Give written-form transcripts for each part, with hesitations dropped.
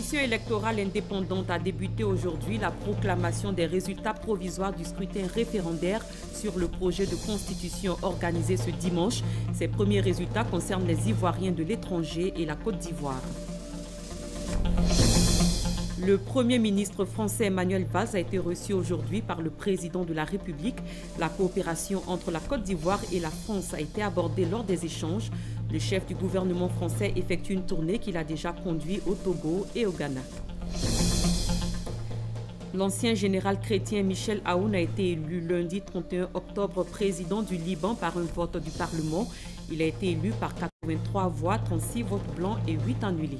Commission électorale indépendante a débuté aujourd'hui la proclamation des résultats provisoires du scrutin référendaire sur le projet de constitution organisé ce dimanche. Ces premiers résultats concernent les Ivoiriens de l'étranger et la Côte d'Ivoire. Le Premier ministre français Manuel Valls a été reçu aujourd'hui par le président de la République. La coopération entre la Côte d'Ivoire et la France a été abordée lors des échanges. Le chef du gouvernement français effectue une tournée qu'il a déjà conduite au Togo et au Ghana. L'ancien général chrétien Michel Aoun a été élu lundi 31 octobre président du Liban par un vote du Parlement. Il a été élu par 83 voix, 36 votes blancs et 8 annulés.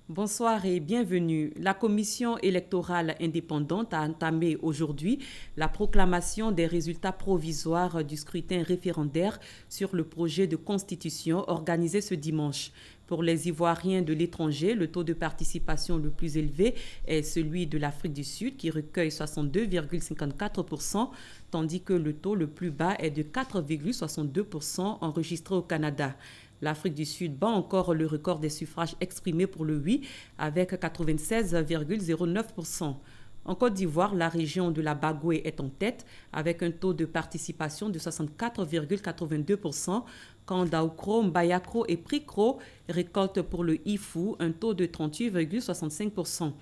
Bonsoir et bienvenue. La Commission électorale indépendante a entamé aujourd'hui la proclamation des résultats provisoires du scrutin référendaire sur le projet de constitution organisé ce dimanche. Pour les Ivoiriens de l'étranger, le taux de participation le plus élevé est celui de l'Afrique du Sud qui recueille 62,54%, tandis que le taux le plus bas est de 4,62% enregistré au Canada. L'Afrique du Sud bat encore le record des suffrages exprimés pour le oui avec 96,09%. En Côte d'Ivoire, la région de la Bagoué est en tête avec un taux de participation de 64,82%, quand Daoukro, Mbayakro et Prikro récoltent pour le IFU un taux de 38,65%.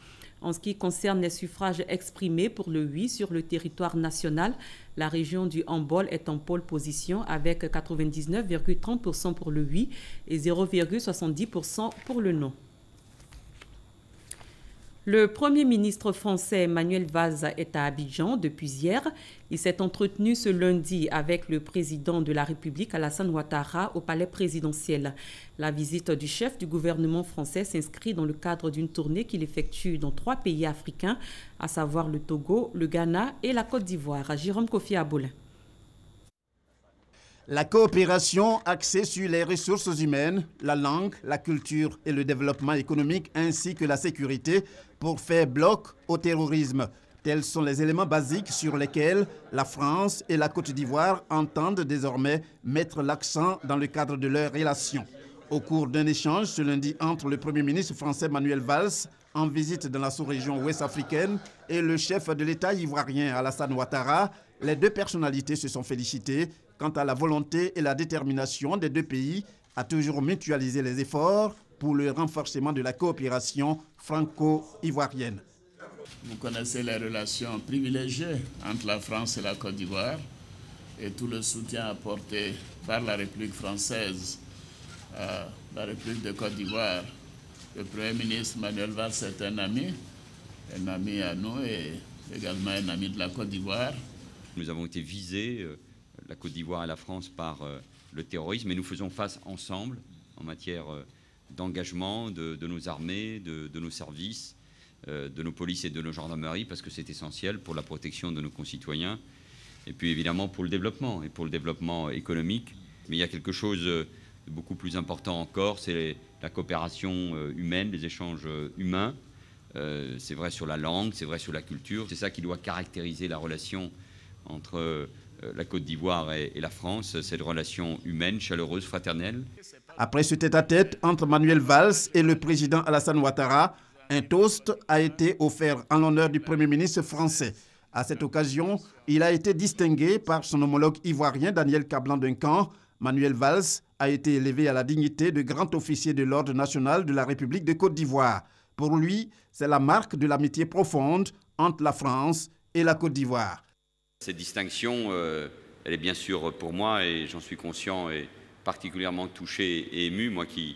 En ce qui concerne les suffrages exprimés pour le oui sur le territoire national, la région du Hambol est en pole position avec 99,30% pour le oui et 0,70% pour le non. Le Premier ministre français Manuel Valls est à Abidjan depuis hier. Il s'est entretenu ce lundi avec le président de la République Alassane Ouattara au palais présidentiel. La visite du chef du gouvernement français s'inscrit dans le cadre d'une tournée qu'il effectue dans 3 pays africains, à savoir le Togo, le Ghana et la Côte d'Ivoire. Jérôme Kofi Aboulin. La coopération axée sur les ressources humaines, la langue, la culture et le développement économique ainsi que la sécurité pour faire bloc au terrorisme. Tels sont les éléments basiques sur lesquels la France et la Côte d'Ivoire entendent désormais mettre l'accent dans le cadre de leurs relations. Au cours d'un échange ce lundi entre le Premier ministre français Manuel Valls, en visite dans la sous-région ouest africaine, et le chef de l'État ivoirien Alassane Ouattara, les deux personnalités se sont félicitées quant à la volonté et la détermination des deux pays à toujours mutualiser les efforts pour le renforcement de la coopération franco-ivoirienne. Vous connaissez les relations privilégiées entre la France et la Côte d'Ivoire et tout le soutien apporté par la République française à la République de Côte d'Ivoire. Le Premier ministre Manuel Valls est un ami à nous et également un ami de la Côte d'Ivoire. Nous avons été visés, la Côte d'Ivoire et la France, par le terrorisme et nous faisons face ensemble en matière d'engagement de nos armées, de nos services, de nos polices et de nos gendarmeries, parce que c'est essentiel pour la protection de nos concitoyens et puis évidemment pour le développement et pour le développement économique. Mais il y a quelque chose de beaucoup plus important encore, c'est la coopération humaine, les échanges humains. C'est vrai sur la langue, c'est vrai sur la culture. C'est ça qui doit caractériser la relation entre la Côte d'Ivoire et la France, cette relation humaine, chaleureuse, fraternelle. Après ce tête-à-tête entre Manuel Valls et le président Alassane Ouattara, un toast a été offert en l'honneur du Premier ministre français. À cette occasion, il a été distingué par son homologue ivoirien Daniel Kablan-Duncan. Manuel Valls a été élevé à la dignité de grand officier de l'Ordre national de la République de Côte d'Ivoire. Pour lui, c'est la marque de l'amitié profonde entre la France et la Côte d'Ivoire. Cette distinction, elle est bien sûr pour moi, et j'en suis conscient, et particulièrement touché et ému, moi qui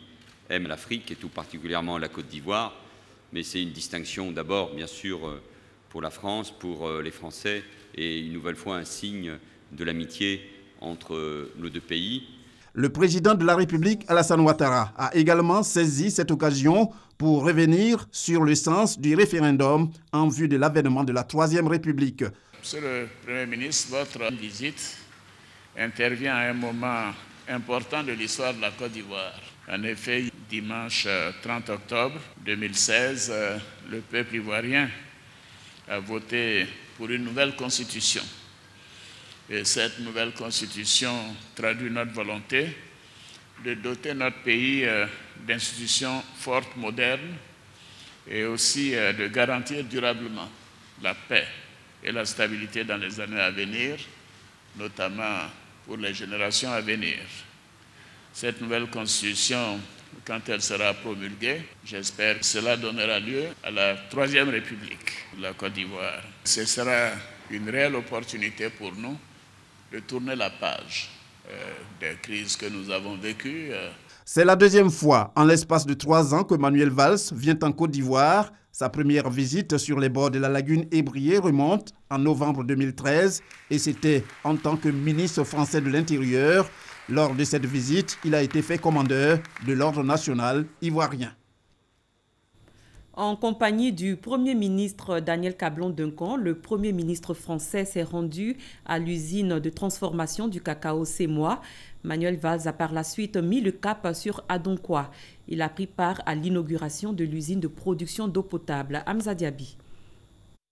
aime l'Afrique et tout particulièrement la Côte d'Ivoire. Mais c'est une distinction d'abord, bien sûr, pour la France, pour les Français, et une nouvelle fois un signe de l'amitié entre nos deux pays. Le président de la République, Alassane Ouattara, a également saisi cette occasion pour revenir sur le sens du référendum en vue de l'avènement de la Troisième République. Monsieur le Premier ministre, votre visite intervient à un moment important de l'histoire de la Côte d'Ivoire. En effet, dimanche 30 octobre 2016, le peuple ivoirien a voté pour une nouvelle constitution. Et cette nouvelle constitution traduit notre volonté de doter notre pays d'institutions fortes, modernes, et aussi de garantir durablement la paix et la stabilité dans les années à venir, notamment pour les générations à venir. Cette nouvelle constitution, quand elle sera promulguée, j'espère que cela donnera lieu à la Troisième République de la Côte d'Ivoire. Ce sera une réelle opportunité pour nous de tourner la page des crises que nous avons vécues. C'est la deuxième fois en l'espace de 3 ans que Manuel Valls vient en Côte d'Ivoire. Sa première visite sur les bords de la lagune Ébrié remonte en novembre 2013 et c'était en tant que ministre français de l'Intérieur. Lors de cette visite, il a été fait commandeur de l'Ordre national ivoirien. En compagnie du Premier ministre Daniel Cablon-Duncan, le Premier ministre français s'est rendu à l'usine de transformation du cacao Semois. Manuel Valls a par la suite mis le cap sur Adonkwa. Il a pris part à l'inauguration de l'usine de production d'eau potable. Hamza Diaby.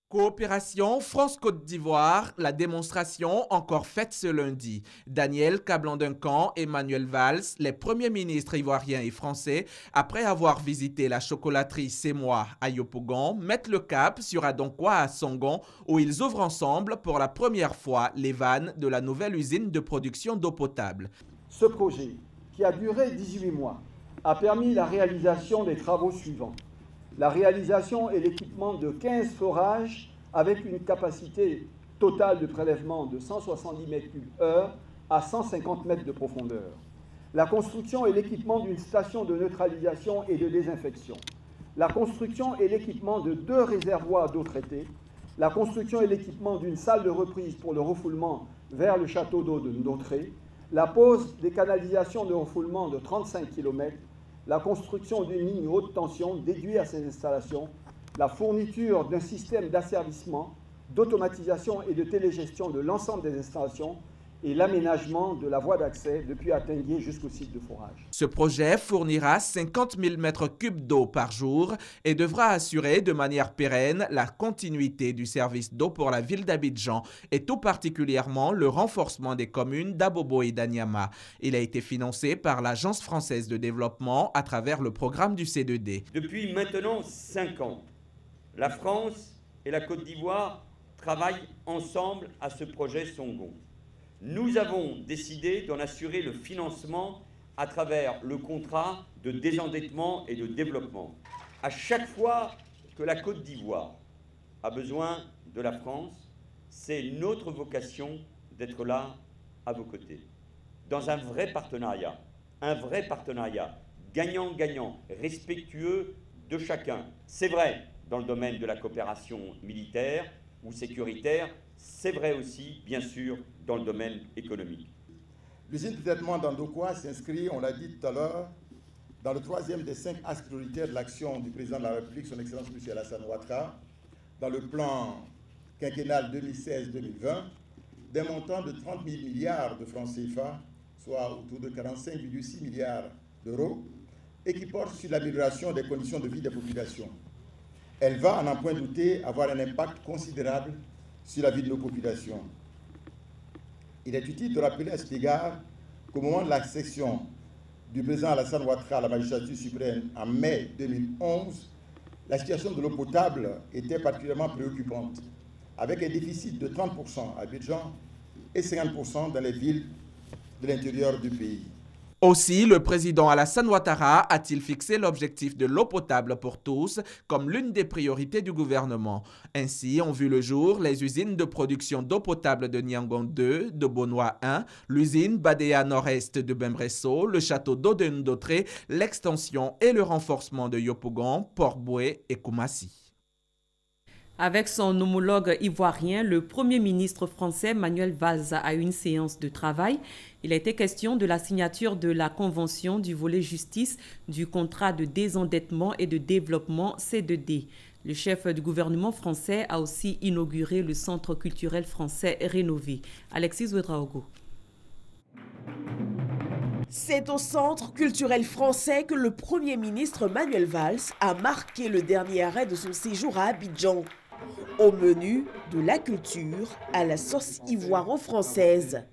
Coopération France-Côte d'Ivoire, la démonstration encore faite ce lundi. Daniel Cablon-Duncan et Manuel Valls, les premiers ministres ivoiriens et français, après avoir visité la chocolaterie Semois à Yopougon, mettent le cap sur Adonkwa à Songon, où ils ouvrent ensemble pour la première fois les vannes de la nouvelle usine de production d'eau potable. Ce projet, qui a duré 18 mois, a permis la réalisation des travaux suivants. La réalisation et l'équipement de 15 forages avec une capacité totale de prélèvement de 170 m3/h à 150 mètres de profondeur. La construction et l'équipement d'une station de neutralisation et de désinfection. La construction et l'équipement de 2 réservoirs d'eau traitée. La construction et l'équipement d'une salle de reprise pour le refoulement vers le château d'eau de Ndotré. La pose des canalisations de refoulement de 35 km. La construction d'une ligne haute tension dédiée à ces installations, la fourniture d'un système d'asservissement, d'automatisation et de télégestion de l'ensemble des installations et l'aménagement de la voie d'accès depuis Atenguier jusqu'au site de forage. Ce projet fournira 50 000 m3 d'eau par jour et devra assurer de manière pérenne la continuité du service d'eau pour la ville d'Abidjan et tout particulièrement le renforcement des communes d'Abobo et d'Anyama. Il a été financé par l'Agence française de développement à travers le programme du C2D. Depuis maintenant 5 ans, la France et la Côte d'Ivoire travaillent ensemble à ce projet Songon. Nous avons décidé d'en assurer le financement à travers le contrat de désendettement et de développement. À chaque fois que la Côte d'Ivoire a besoin de la France, c'est notre vocation d'être là à vos côtés. Dans un vrai partenariat gagnant-gagnant, respectueux de chacun. C'est vrai dans le domaine de la coopération militaire ou sécuritaire, c'est vrai aussi, bien sûr, dans le domaine économique. L'usine de traitement d'Adonkwa s'inscrit, on l'a dit tout à l'heure, dans le 3e des 5 axes prioritaires de l'action du président de la République, son Excellence M. Alassane Ouattara, dans le plan quinquennal 2016-2020, d'un montant de 30 000 milliards de francs CFA, soit autour de 45,6 milliards d'euros, et qui porte sur l'amélioration des conditions de vie des populations. Elle va, à n'en point douter, avoir un impact considérable sur la vie de nos populations. Il est utile de rappeler à cet égard qu'au moment de l'accession du président Alassane Ouattara à la magistrature suprême en mai 2011, la situation de l'eau potable était particulièrement préoccupante, avec un déficit de 30% à Abidjan et 50% dans les villes de l'intérieur du pays. Aussi, le président Alassane Ouattara a-t-il fixé l'objectif de l'eau potable pour tous comme l'une des priorités du gouvernement. Ainsi ont vu le jour les usines de production d'eau potable de Niangon 2, de Bonois 1, l'usine Badea Nord-Est de Bembresso, le château d'eau de Ndotré, l'extension et le renforcement de Yopougon, Port-Boué et Koumassi. Avec son homologue ivoirien, le Premier ministre français Manuel Valls a eu une séance de travail. Il a été question de la signature de la convention du volet justice du contrat de désendettement et de développement C2D. Le chef du gouvernement français a aussi inauguré le centre culturel français rénové. Alexis Ouedraogo. C'est au centre culturel français que le Premier ministre Manuel Valls a marqué le dernier arrêt de son séjour à Abidjan. Au menu, de la culture à la sauce ivoiro-française.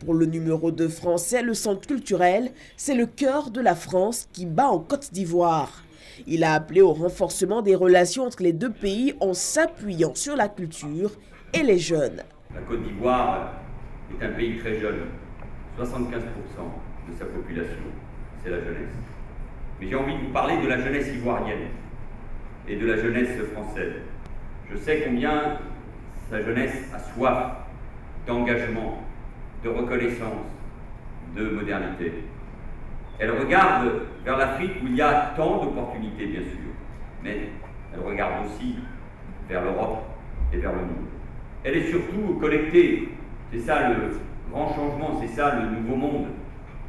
Pour le numéro 2 français, le centre culturel, c'est le cœur de la France qui bat en Côte d'Ivoire. Il a appelé au renforcement des relations entre les deux pays en s'appuyant sur la culture et les jeunes. La Côte d'Ivoire est un pays très jeune. 75% de sa population, c'est la jeunesse. Mais j'ai envie de vous parler de la jeunesse ivoirienne et de la jeunesse française. Je sais combien sa jeunesse a soif d'engagement, de reconnaissance, de modernité. Elle regarde vers l'Afrique où il y a tant d'opportunités, bien sûr, mais elle regarde aussi vers l'Europe et vers le monde. Elle est surtout connectée, c'est ça le grand changement, c'est ça le nouveau monde.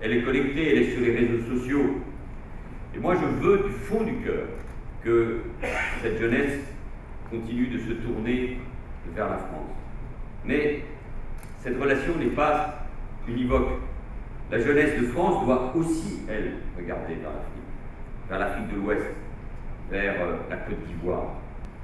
Elle est connectée, elle est sur les réseaux sociaux. Et moi, je veux du fond du cœur que cette jeunesse continue de se tourner vers la France. Mais cette relation n'est pas univoque. La jeunesse de France doit aussi, elle, regarder vers l'Afrique de l'Ouest, vers la Côte d'Ivoire.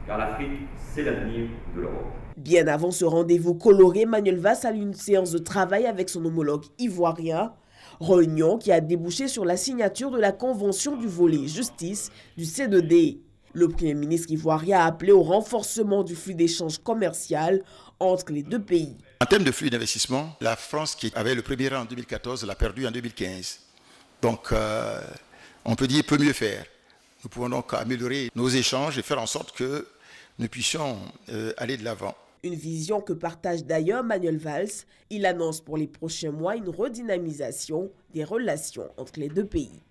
Car l'Afrique, c'est l'avenir de l'Europe. Bien avant ce rendez-vous coloré, Manuel Valls a eu une séance de travail avec son homologue ivoirien. Réunion qui a débouché sur la signature de la convention du volet justice du C2D. Le Premier ministre ivoirien a appelé au renforcement du flux d'échange commercial entre les deux pays. En termes de flux d'investissement, la France, qui avait le premier rang en 2014, l'a perdu en 2015. Donc, on peut dire peut mieux faire. Nous pouvons donc améliorer nos échanges et faire en sorte que nous puissions aller de l'avant. Une vision que partage d'ailleurs Manuel Valls. Il annonce pour les prochains mois une redynamisation des relations entre les deux pays.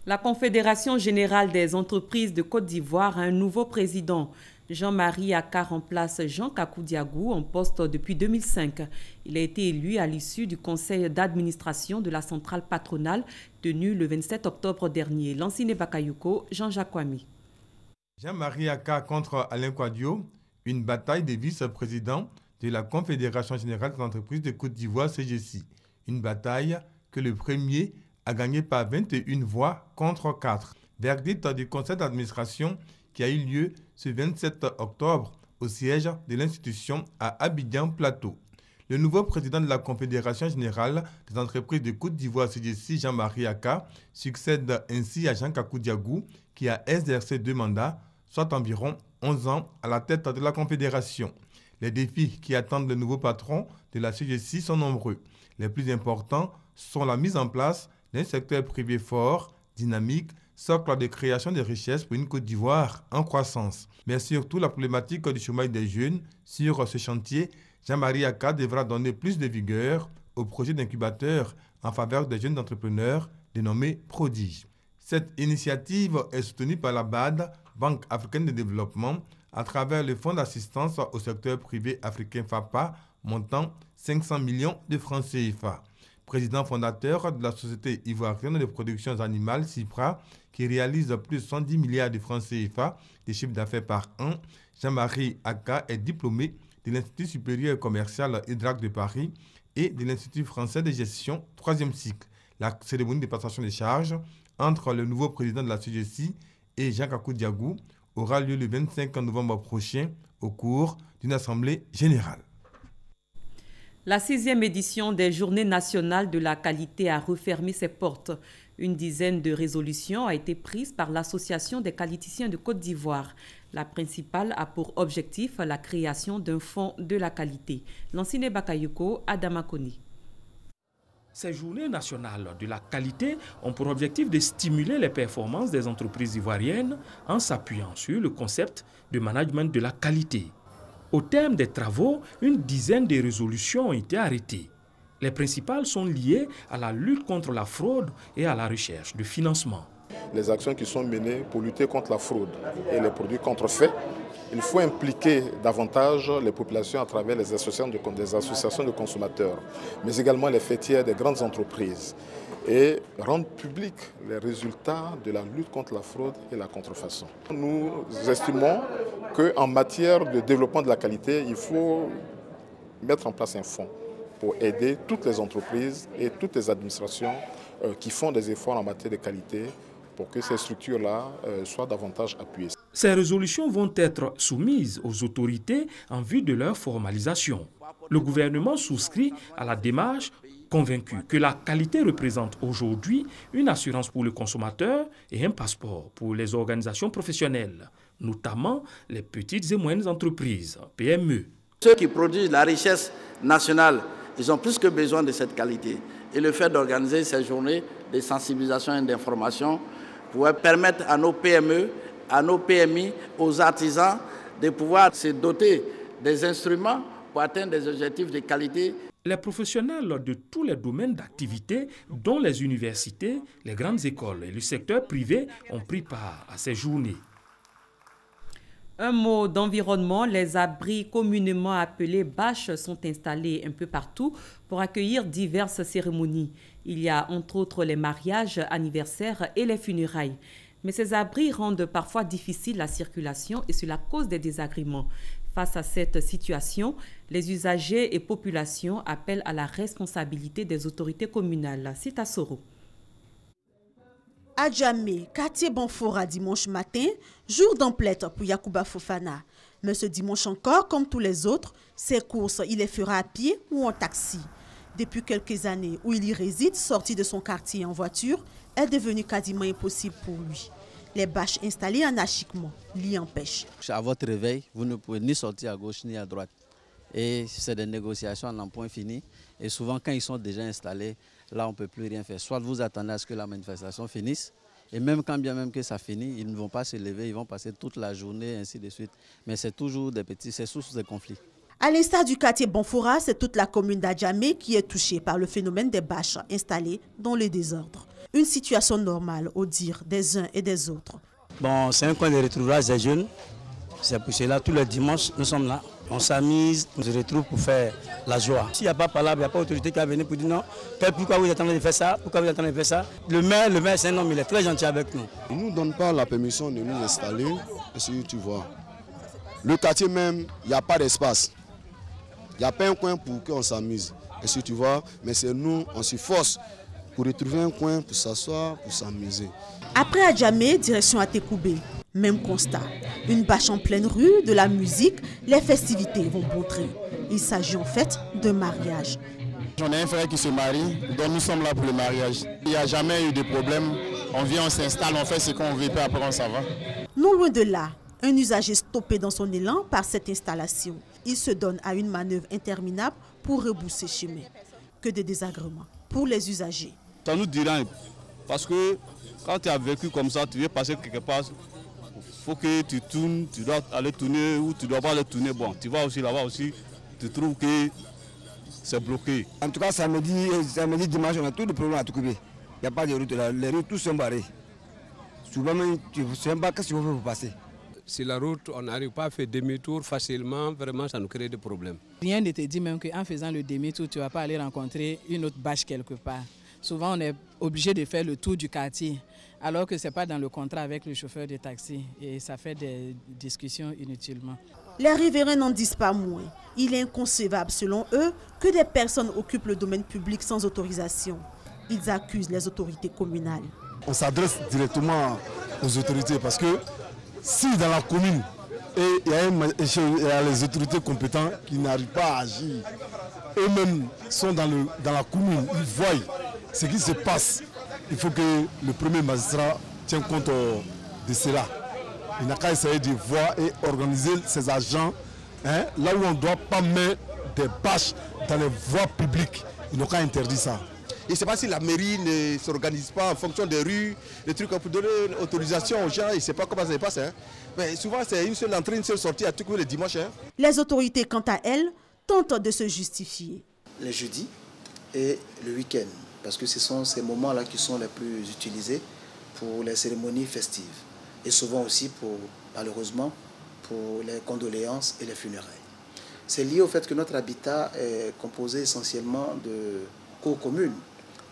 La Confédération générale des entreprises de Côte d'Ivoire a un nouveau président. Jean-Marie Aka remplace Jean Kakou Diagou en poste depuis 2005. Il a été élu à l'issue du conseil d'administration de la centrale patronale tenu le 27 octobre dernier. Lansine Bakayoko, Jean-Jacques Kwame. Jean-Marie Aka contre Alain Kouadio, une bataille des vice-présidents de la Confédération générale des entreprises de Côte d'Ivoire, CGC. Une bataille que le premier a gagnée par 21 voix contre 4. Verdict du conseil d'administration qui a eu lieu ce 27 octobre au siège de l'institution à Abidjan Plateau. Le nouveau président de la Confédération générale des entreprises de Côte d'Ivoire, CGC, Jean-Marie Aka, succède ainsi à Jean Kakou Diagou, qui a exercé 2 mandats, soit environ 11 ans à la tête de la Confédération. Les défis qui attendent le nouveau patron de la CGC sont nombreux. Les plus importants sont la mise en place d'un secteur privé fort, dynamique, socle de création de richesses pour une Côte d'Ivoire en croissance. Mais surtout la problématique du chômage des jeunes. Sur ce chantier, Jean-Marie Aka devra donner plus de vigueur au projet d'incubateur en faveur des jeunes entrepreneurs dénommé Prodige. Cette initiative est soutenue par la BAD, Banque africaine de développement, à travers le Fonds d'assistance au secteur privé africain FAPA, montant 500 millions de francs CFA. Président fondateur de la Société ivoirienne de production animale, CIPRA, qui réalise plus de 110 milliards de francs CFA de chiffre d'affaires par an, Jean-Marie Aka est diplômé de l'Institut supérieur commercial Hydrac de Paris et de l'Institut français de gestion 3e cycle. La cérémonie de passation des charges entre le nouveau président de la CGC et Jean Kakou Diagou aura lieu le 25 novembre prochain au cours d'une assemblée générale. La 6e édition des Journées nationales de la qualité a refermé ses portes. Une dizaine de résolutions a été prise par l'Association des qualiticiens de Côte d'Ivoire. La principale a pour objectif la création d'un fonds de la qualité. Lansine Bakayoko, Adama Koni. Ces journées nationales de la qualité ont pour objectif de stimuler les performances des entreprises ivoiriennes en s'appuyant sur le concept de management de la qualité. Au terme des travaux, une dizaine de résolutions ont été arrêtées. Les principales sont liées à la lutte contre la fraude et à la recherche de financement. Les actions qui sont menées pour lutter contre la fraude et les produits contrefaits, il faut impliquer davantage les populations à travers les associations de consommateurs, mais également les fêtières des grandes entreprises et rendre publics les résultats de la lutte contre la fraude et la contrefaçon. Nous estimons qu'en matière de développement de la qualité, il faut mettre en place un fonds pour aider toutes les entreprises et toutes les administrations qui font des efforts en matière de qualité pour que ces structures-là soient davantage appuyées. Ces résolutions vont être soumises aux autorités en vue de leur formalisation. Le gouvernement souscrit à la démarche, convaincu que la qualité représente aujourd'hui une assurance pour le consommateur et un passeport pour les organisations professionnelles, notamment les petites et moyennes entreprises, PME. Ceux qui produisent la richesse nationale, ils ont plus que besoin de cette qualité. Et le fait d'organiser ces journées de sensibilisation et d'information pourrait permettre à nos PME, à nos PMI, aux artisans de pouvoir se doter des instruments pour atteindre des objectifs de qualité. Les professionnels de tous les domaines d'activité, dont les universités, les grandes écoles et le secteur privé, ont pris part à ces journées. Un mot d'environnement, les abris communément appelés bâches sont installés un peu partout pour accueillir diverses cérémonies. Il y a entre autres les mariages, anniversaires et les funérailles. Mais ces abris rendent parfois difficile la circulation et cela cause des désagréments. Face à cette situation, les usagers et populations appellent à la responsabilité des autorités communales. C'est à Soro. À Djamé, quartier Bonfora dimanche matin, jour d'emplette pour Yacouba Fofana. Mais ce dimanche encore, comme tous les autres, ses courses, il les fera à pied ou en taxi. Depuis quelques années où il y réside, sorti de son quartier en voiture, est devenu quasiment impossible pour lui. Les bâches installées anarchiquement l'y empêchent. À votre réveil, vous ne pouvez ni sortir à gauche ni à droite. Et c'est des négociations à n'en point fini. Et souvent, quand ils sont déjà installés, là, on ne peut plus rien faire. Soit vous attendez à ce que la manifestation finisse, et même quand bien même que ça finit, ils ne vont pas se lever, ils vont passer toute la journée, ainsi de suite. Mais c'est toujours des petits, c'est source de conflits. À l'instar du quartier Bonfora, c'est toute la commune d'Adjamé qui est touchée par le phénomène des bâches installées dans le désordre. Une situation normale au dire des uns et des autres. Bon, c'est un coin de retrouvage des jeunes. C'est pour cela, tous les dimanches, nous sommes là. On s'amuse, on se retrouve pour faire la joie. S'il n'y a pas parlable, il n'y a pas d'autorité qui va venir pour dire non. Pourquoi vous attendez de faire ça? Pourquoi vous attendez de faire ça? Le maire, c'est un homme, il est très gentil avec nous. Il ne nous donne pas la permission de nous installer. Et tu vois, le quartier même, il n'y a pas d'espace. Il n'y a pas un coin pour qu'on s'amuse. Et si tu vois, mais c'est nous, on se force pour retrouver un coin pour s'asseoir, pour s'amuser. Après Adjamé, direction Atekoubé. Même constat. Une bâche en pleine rue, de la musique, les festivités vont bon train. Il s'agit en fait d'un mariage. J'en ai un frère qui se marie, donc nous sommes là pour le mariage. Il n'y a jamais eu de problème. On vient, on s'installe, on fait ce qu'on veut, puis après on s'en va. Non loin de là, un usager stoppé dans son élan par cette installation. Il se donne à une manœuvre interminable pour rebousser chemin. Que de désagréments pour les usagers. Ça nous dérange parce que quand tu as vécu comme ça, tu veux passer quelque part. Il faut que tu tournes, tu dois aller tourner ou tu ne dois pas aller tourner. Bon, tu vas aussi là-bas aussi, tu trouves que c'est bloqué. En tout cas, samedi, dimanche, on a tout le problème à Toukoubi. Il n'y a pas de route là, les routes tous sont barrées. Souvent, tu ne sais pas qu'est-ce qu'il faut faire pour passer. Si la route, on n'arrive pas à faire demi-tour facilement, vraiment, ça nous crée des problèmes. Rien ne te dit même qu'en faisant le demi-tour, tu ne vas pas aller rencontrer une autre bâche quelque part. Souvent, on est obligé de faire le tour du quartier, alors que ce n'est pas dans le contrat avec le chauffeur de taxi. Et ça fait des discussions inutilement. Les riverains n'en disent pas moins. Il est inconcevable, selon eux, que des personnes occupent le domaine public sans autorisation. Ils accusent les autorités communales. On s'adresse directement aux autorités parce que si dans la commune, il y a les autorités compétentes qui n'arrivent pas à agir, eux-mêmes sont dans la commune, ils voient ce qui se passe. Il faut que le premier magistrat tienne compte de cela. Il n'a qu'à essayer de voir et organiser ses agents là où on ne doit pas mettre des bâches dans les voies publiques. Ils n'ont qu'à interdire ça. Je ne sais pas si la mairie ne s'organise pas en fonction des rues, des trucs pour donner une autorisation aux gens. Je ne sais pas comment ça se passe. Mais souvent, c'est une seule entrée, une seule sortie à tout le dimanche. Les autorités, quant à elles, tentent de se justifier. Les jeudis et le week-end, parce que ce sont ces moments-là qui sont les plus utilisés pour les cérémonies festives. Et souvent aussi, malheureusement, pour les condoléances et les funérailles. C'est lié au fait que notre habitat est composé essentiellement de co-communes.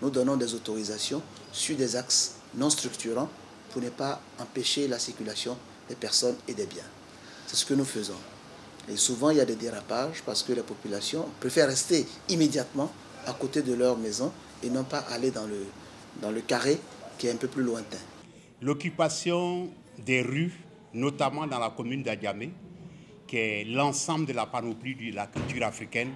Nous donnons des autorisations sur des axes non structurants pour ne pas empêcher la circulation des personnes et des biens. C'est ce que nous faisons. Et souvent, il y a des dérapages parce que les populations préfèrent rester immédiatement à côté de leur maison et non pas aller dans le carré qui est un peu plus lointain. L'occupation des rues, notamment dans la commune d'Adjamé, qui est l'ensemble de la panoplie de la culture africaine,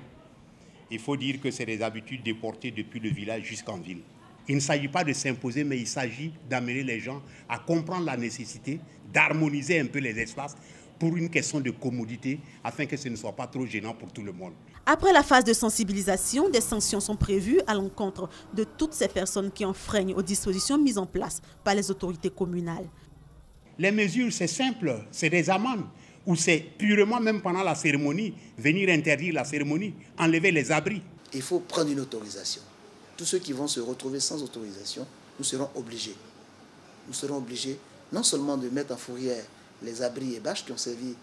Il faut dire que c'est des habitudes déportées depuis le village jusqu'en ville. Il ne s'agit pas de s'imposer, mais il s'agit d'amener les gens à comprendre la nécessité d'harmoniser un peu les espaces pour une question de commodité, afin que ce ne soit pas trop gênant pour tout le monde. Après la phase de sensibilisation, des sanctions sont prévues à l'encontre de toutes ces personnes qui enfreignent aux dispositions mises en place par les autorités communales. Les mesures, c'est simple, c'est des amendes, ou c'est purement, même pendant la cérémonie, venir interdire la cérémonie, enlever les abris. Il faut prendre une autorisation. Tous ceux qui vont se retrouver sans autorisation, nous serons obligés. Nous serons obligés non seulement de mettre en fourrière les abris et bâches qui ont servi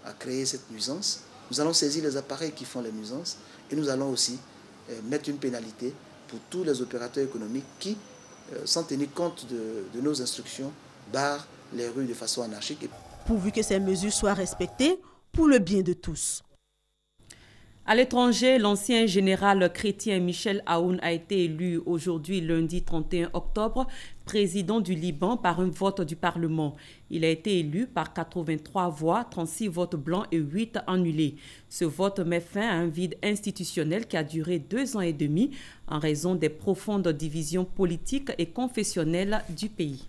à créer cette nuisance, nous allons saisir les appareils qui font les nuisances et nous allons aussi mettre une pénalité pour tous les opérateurs économiques qui, sans tenir compte de nos instructions, barrent les rues de façon anarchique. Pourvu que ces mesures soient respectées pour le bien de tous. À l'étranger, l'ancien général chrétien Michel Aoun a été élu aujourd'hui, lundi 31 octobre, président du Liban par un vote du Parlement. Il a été élu par 83 voix, 36 votes blancs et 8 annulés. Ce vote met fin à un vide institutionnel qui a duré 2 ans et demi en raison des profondes divisions politiques et confessionnelles du pays.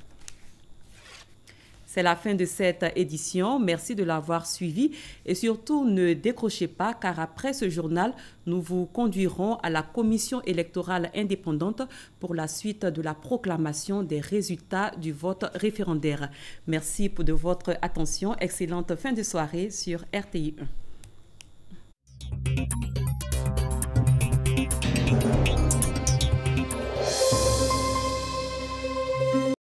C'est la fin de cette édition. Merci de l'avoir suivi et surtout ne décrochez pas car après ce journal, nous vous conduirons à la commission électorale indépendante pour la suite de la proclamation des résultats du vote référendaire. Merci de votre attention. Excellente fin de soirée sur RTI 1.